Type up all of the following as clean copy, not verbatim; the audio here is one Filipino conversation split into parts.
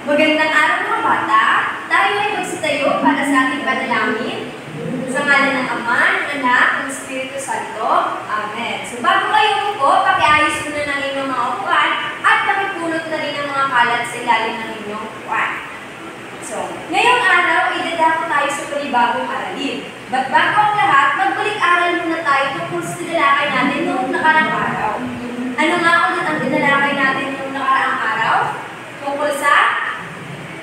Magandang araw mga bata. Tayo ay magsitayo para sa ating panalangin. Sa ngalan ng Ama, ng Anak, ng Espiritu Santo. Amen. So bago kayo upo, pakiayos muna ng inyong mga upuan at pakipulot na rin ang mga kalat sa ilalim ng inyong upuan. So, ngayong araw, idadako tayo sa panibagong aralin. Ba't bago ang lahat, magbalik-aral muna tayo tungkol sa tinalakay natin noong nakaraang araw. Ano nga ulit ang tinalakay natin noong nakaraang araw? Tungkol sa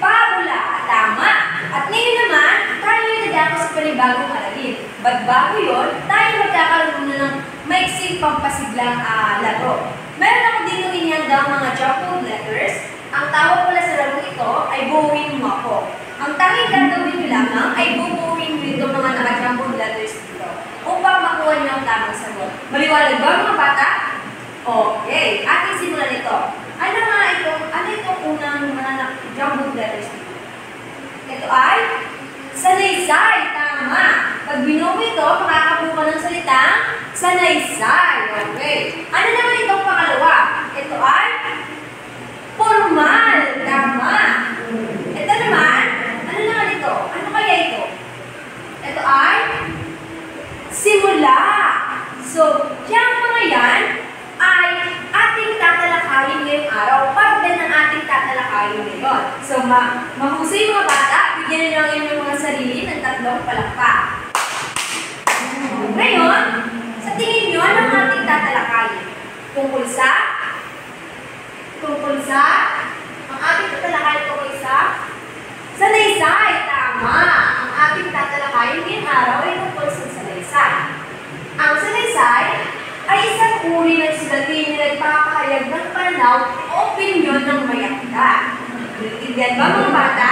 pabula. Tama. At ngayon naman, tayo idadako sa panibagong aralin. Ba't bago yun, tayo magkakaroon muna ng maiksing pampasiglang laro. Meron ako dito inyandang mga jumbled letters. Ang tawag pala sa laro ito ay buuin mo ako. Ang tanging gagawin nyo lamang ay bubuuin nyo itong mga naka-jumbled letters dito upang makuha nyo ang tamang sagot. Maliwanag ba mga bata? Okay, ating simulan ito. Ano nga ito? Ano itong unang mga naka-jumbled letters dito? Ito ay sanaysay. Tama. Pag binuo ito, makakabuo ka ng salitang sanaysay. Okay. Ano naman itong pangalawa? Ito ay formal. Tama. Ito naman, ano naman ito? Ano kaya ito? Ito ay simula. So, yung mga yan ay ating tatalakayin ngayong araw. Parte ng ating tatalakayin ngayon. So, mahusay mga bata, bigyan nyo lang yung mga sarili ng tatlong palakpak. Ngayon, sa tingin nyo, ano ang ating tatalakayin? Tungkol sa ang ating tatalakayin tungkol sa sanaysay. Tama. Ang ating tatalakayin ngayong araw ay tungkol sa sanaysay. Ang sanaysay ay isang uri ng sulatin na nagpapahayag ng pananaw o opinyon ng may akda. Naintindihan ba mga bata?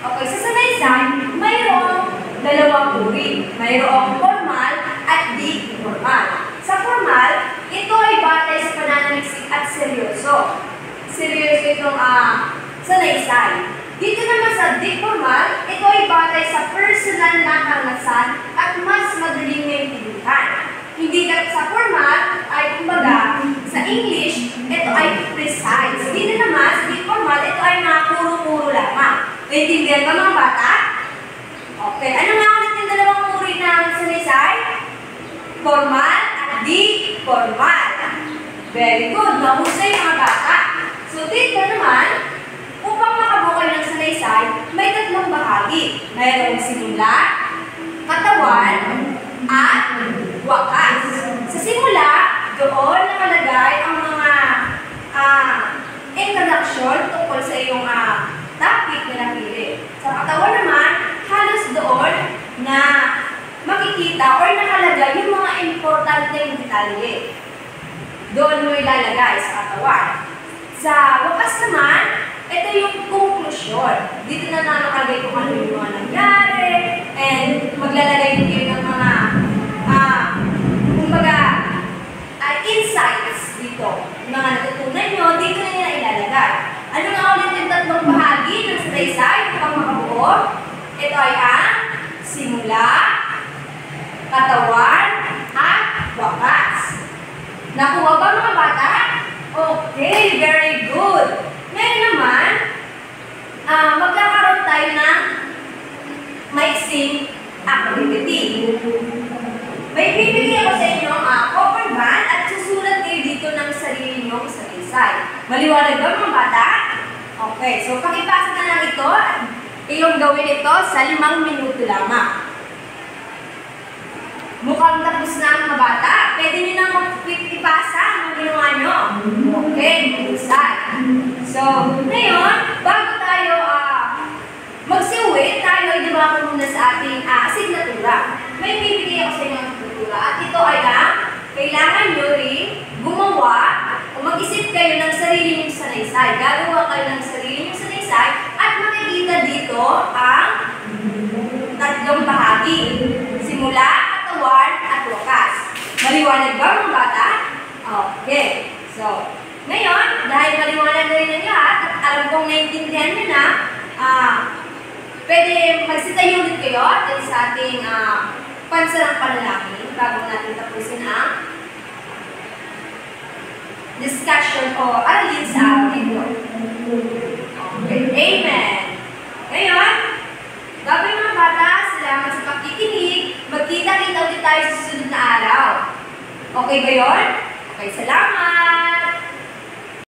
Okay, sa sanaysay, mayroong dalawang uri. Mayroong formal at di formal. Sa formal, ito ay batay sa pananaliksik at seryoso. Seryoso itong sanaysay. Dito naman sa di formal, ito ay batay sa personal na karanasan at mas madaling maintindihan. Hindi ka sa formal ay kumbaga sa English, ito ay precise. Dito naman sa di formal, ito ay mga puro-puro lamang. Naintindihan ba mga bata? Okay. Ano nga ulit yung dalawang uri ng sanaysay? Formal at di formal. Very good. Mahusay mga bata. So dito naman, upang makabukay ng sanaysay, may tatlong bahagi. Mayroong simula, katawan, at wakas. Sa simula, doon nakalagay ang mga introduction tungkol sa iyong topic na napili. Sa katawan naman, halos doon na makikita or nakalagay yung mga importanteng detalye. Doon mo ilalagay sa katawan. Sa wakas naman, ito yung conclusion. Dito na nakalagay kung ano yung mga nangyari, and maglalagay din kayo ng mga kumbaga, insights dito. Yung mga natutunan nyo, dito na nila ilalagay. Ano nga ulit yung tatlong bahagi ng sanaysay upang makabuo? Ito ay ang simula, katawan, at wakas. Nakuha ba mga bata? Okay, very good. Ngayon naman, magkakaroon tayo ng maiksing activity. May bibigay ako sa inyo ang cover band at susulat kayo dito ng sarili nyong sanaysay. Maliwanag ba mga bata? Okay, so pakipasa na lang ito at iyong gawin ito sa 5 minuto lamang. Mukhang tapos na ang mga bata. Pwede nyo nang ipasa ang ginawa nyo. Okay, mahusay. So, ngayon, bago tayo magsiuwi, tayo ay dumako muna sa ating asignatura. May bibigay ako sa inyo ang asignatura. At ito ay kailangan nyo rin gumawa o mag-isip kayo ng sarili nyong sanaysay. Gagawa kayo ng sarili nyong sanaysay at makikita dito ang tatlong bahagi. Simula, katawan, at wakas. Maliwanag ba mga bata? Okay. So, ngayon, dahil maliwanag na rin ang lahat at alam kong naiintindihan nyo na, pwede magsitayo ulit kayo dahil sa ating pansarang panalangin bago natin tapusin ang discussion o aralin sa araw nito. Okay. Okay ba yun? Okay, salamat!